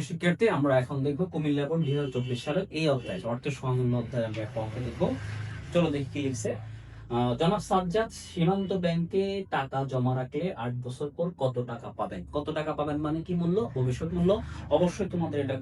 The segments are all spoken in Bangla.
শিক্ষার্থী, আমরা এখন দেখবো কুমিল্লা বোর্ড 2024 সালের এই অধ্যায় অর্থ সংগ্রহ অধ্যায় আমরা একটা অঙ্ক দেখবো। চলো দেখি কি লিখছে। জনাব সাজ্জাদ সীমান্ত ব্যাংকে টাকা জমা রাখলে 8 বছর পর কত টাকা পাবেন। কত টাকা পাবেন মানে কি মূল্য? ভবিষ্যৎ মূল্য। অবশ্যই তোমাদের এটা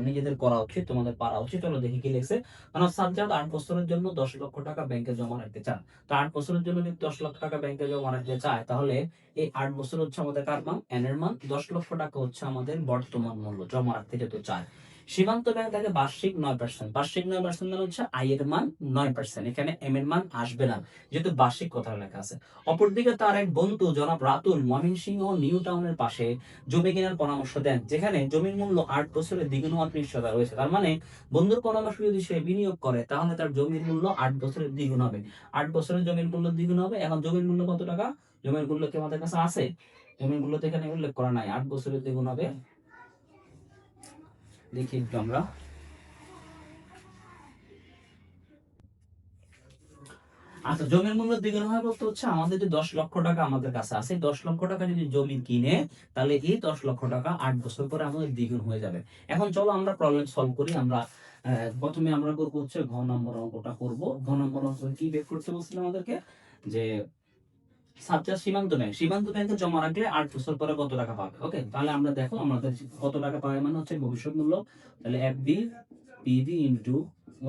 নিজেদের করা উচিত, তোমাদের পারা উচিত। চলো দেখি কি লিখছে। জনাব সাজ্জাদ 8 বছরের জন্য 10 লক্ষ টাকা ব্যাংকে জমা রাখতে চান। তো 8 বছরের জন্য যদি 10 লক্ষ টাকা ব্যাংকে জমা রাখতে চায়, তাহলে এই 8 বছর হচ্ছে আমাদের কার মান? এন এর মান। 10 লক্ষ টাকা হচ্ছে আমাদের বর্তমান মূল্য জমা রাখতে যেতে চায়। সীমান্ত ব্যাংক থাকে বার্ষিক 9%। বার্ষিক 9% মানে হচ্ছে আই এর মান 9%। এখানে এম এর মান আসবে না, যেহেতু বার্ষিক কথা লেখা আছে। অপরদিকে তার এক বন্ধু জনাব রাতুল ময়মনসিংহ নিউ টাউনের পাশে জমি কেনার পরামর্শ দেন, যেখানে জমির মূল্য 8 বছরে দ্বিগুণ হওয়ার নিশ্চয়তা রয়েছে। তার মানে বন্ধুর পরামর্শ যদি সে বিনিয়োগ করে, তাহলে তার জমির মূল্য 8 বছরের দ্বিগুণ হবে। 8 বছরের জমির মূল্য দ্বিগুণ হবে। এখন জমির মূল্য কত টাকা? জমির মূল্য কি আমাদের কাছে আছে? জমির মূল্য তো এখানে উল্লেখ করা নাই। 8 বছরের দ্বিগুণ হবে, দেখি একটু আমরা। আচ্ছা, জমির মূল্য দ্বিগুণ হয় বলতে হচ্ছে আমাদের যে 10 লক্ষ টাকা আমাদের কাছে আছে, 10 লক্ষ টাকা যদি জমি কিনে, তাহলে এই 10 লক্ষ টাকা 8 বছর পরে আমাদের দ্বিগুণ হয়ে যাবে। এখন চলো আমরা প্রবলেম সলভ করি। আমরা প্রথমে আমরা করবো হচ্ছে ঘ নম্বর অঙ্কটা করব। ঘ নম্বর অঙ্ক কি বের করতে বলছিল আমাদেরকে? যে সাজ্জাদ সীমান্ত ব্যাংকে জমা রাখলে 8 বছর পরে কত টাকা পাবে। ওকে, তাহলে আমরা দেখো আমাদের কত টাকা পাবে মানে হচ্ছে ভবিষ্যৎ মূল্য। তাহলে FB PV into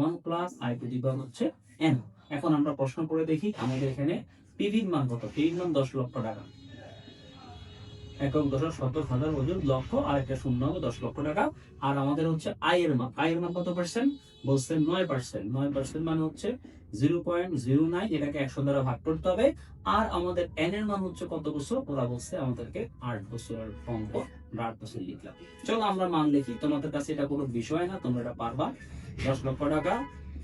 1 plus I to the power হচ্ছে এন। এখন আমরা প্রশ্ন করে দেখি আমাদের এখানে পিভির মান কত। পিভির মান 10 লক্ষ টাকা। একক দশক শতক হাজার অযুত লক্ষ, আর একটা শূন্য হবে 10 লক্ষ টাকা। আর আমাদের হচ্ছে আই এর মান। আই এর মান কত পার্সেন্ট বলছে? 9%। 9% মানে হচ্ছে 0.09। এটাকে 100 দ্বারা ভাগ করতে হবে। আর আমাদের এন এর মান হচ্ছে কত বছর? ওরা বলছে আমাদেরকে 8 বছরের অঙ্ক। 8 বছর লিখলাম। চলো আমরা মান লিখি। তোমাদের কাছে এটা কোনো বিষয় না, তোমরা এটা পারবা। 10 লক্ষ টাকা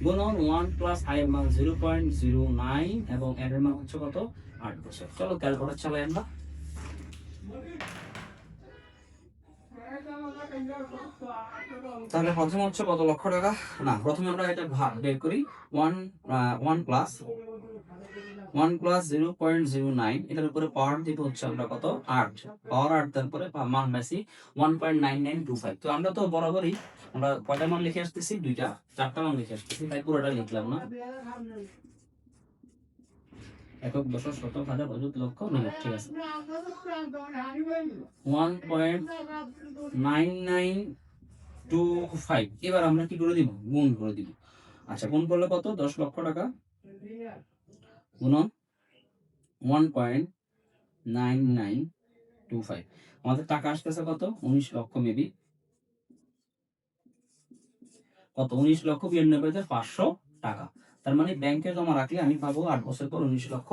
গুণন 1 প্লাস আই এর মান 0.09 এবং এন এর মান হচ্ছে কত? 8 বছর। চলো ক্যালকুলেটর চালাই আমরা। তাহলে প্রথমে হচ্ছে কত লক্ষ টাকা? না, প্রথমে আমরা এটা ভাগ বের করি। ওয়ান ওয়ান প্লাস 0.09, এটার উপরে পাওয়ার দিব হচ্ছে আমরা কত? 8। পাওয়ার 8, তারপরে মান পাইছি 1.9925। তো আমরা তো বরাবরই আমরা কয়টা মান লিখে আসতেছি? দুইটা, চারটা মান লিখে আসতেছি, তাই পুরোটা লিখলাম না। একক দশক শতক হাজার অযুত লক্ষ মিনিট। ঠিক আছে, 1.9925। এবার আমরা কি করে দিব? গুণ করে দিব। আচ্ছা, গুণ করলে কত? 10 লক্ষ টাকা গুণন 1.9925। আমাদের টাকা আসতেছে কত? 19 লক্ষ। মেবি কত? 19,92,500 টাকা। তার মানে ব্যাংকে জমা রাখলে আমি পাবো 8 বছর পর 19 লক্ষ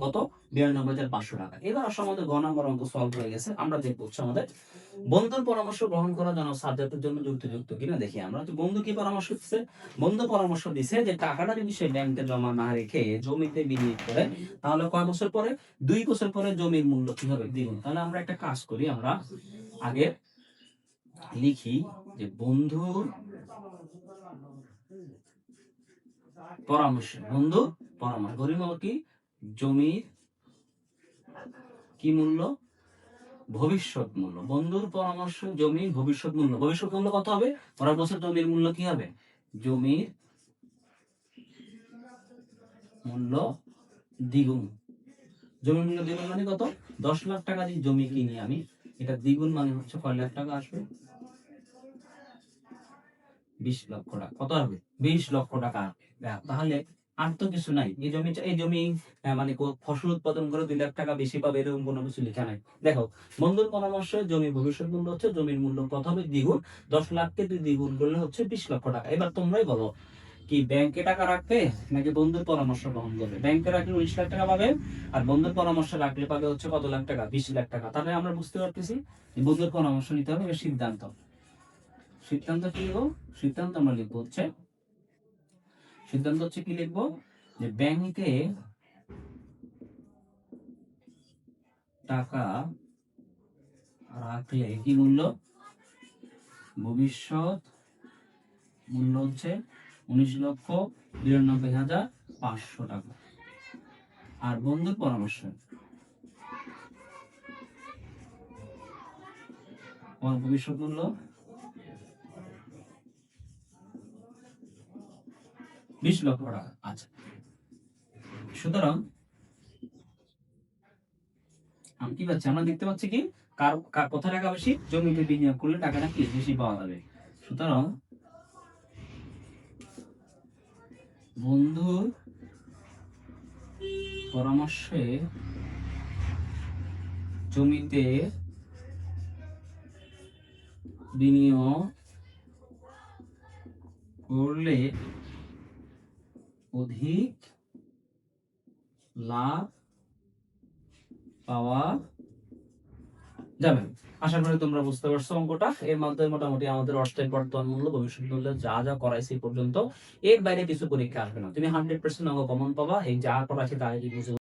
কত? 92,500 টাকা। এবার আসলে আমাদের গ নম্বর অঙ্ক সলভ হয়ে গেছে। আমরা দেখবো হচ্ছে আমাদের বন্ধুর পরামর্শ গ্রহণ করা যেন সাজ্জাদের জন্য যুক্তিযুক্ত কিনা দেখি আমরা। তো বন্ধু কি পরামর্শ দিচ্ছে? বন্ধু পরামর্শ দিছে যে টাকাটা যদি সে ব্যাংকে জমা না রেখে জমিতে বিনিয়োগ করে, তাহলে কয় বছর পরে? 2 বছর পরে জমির মূল্য কি হবে? দ্বিগুণ। তাহলে আমরা একটা কাজ করি, আমরা আগে লিখি যে বন্ধুর পরামর্শ। বন্ধুর পরামর্শ ধরি কি? জমির কি মূল্য? ভবিষ্যৎ মূল্য। বন্ধুর পরামর্শ জমির ভবিষ্যৎ মূল্য। ভবিষ্যৎ মূল্য কত হবে? পরের বছর জমির মূল্য কি হবে? জমির মূল্য দ্বিগুণ। জমির মূল্য দ্বিগুণ মানে কত? 10 লাখ টাকা দিয়ে জমি কিনি আমি, এটা দ্বিগুণ মানে হচ্ছে কয় লাখ টাকা আসবে? 20 লক্ষ টাকা। কত হবে? 20 লক্ষ টাকা আসবে। তাহলে আর তো কিছু নাই। এই জমি মানে ফসল উৎপাদন করে 2 লাখ টাকা বেশি পাবে, এরকম কোনো কিছু লেখা নাই। দেখো, বন্ধুর পরামর্শে জমির ভবিষ্যৎ মূল্য হচ্ছে জমির মূল্য কত হবে? দ্বিগুণ। 10 লাখকে তুই দ্বিগুণ করলে হচ্ছে 20 লক্ষ টাকা। এবার তোমরাই বলো, কি ব্যাংকে টাকা রাখবে নাকি বন্ধুর পরামর্শ গ্রহণ করবে? ব্যাংকে রাখলে 19 লাখ টাকা পাবে, আর বন্ধুর পরামর্শ রাখলে পাবে হচ্ছে কত লাখ টাকা? 20 লাখ টাকা। তাহলে আমরা বুঝতে পারতেছি বন্ধুর পরামর্শ নিতে হবে। সিদ্ধান্ত সিদ্ধান্ত কি লিখবো? সিদ্ধান্ত আমরা লিখবো হচ্ছে, সিদ্ধান্ত হচ্ছে কি লিখবো? যে ব্যাংকে টাকা রাখলে কি মূল্য? ভবিষ্যৎ মূল্য হচ্ছে 19,92,500 টাকা। আর বন্ধুর পরামর্শ আমার ভবিষ্যৎ মূল্য 20 লক্ষ টাকা। আচ্ছা, সুতরাং আমি কি পাচ্ছি, আমরা দেখতে পাচ্ছি কি কোথায় টাকা বেশি, জমিতে বিনিয়োগ করলে টাকাটা কি বেশি পাওয়া যাবে। সুতরাং বন্ধুর পরামর্শে জমিতে বিনিয়োগ করলে অধিক লাভ পাওয়া যাবে। আশা করি তোমরা বুঝতে পারছো অঙ্কটা। এর মাধ্যমে মোটামুটি আমাদের অর্থের বর্তমান মূল্য, ভবিষ্যৎ মূল্য যা যা করাইছি এই পর্যন্ত, এর বাইরে কিছু পরীক্ষা আসবে না। তুমি 100% অঙ্ক কমন পাবা। এই যা করাইছি তাই বুঝে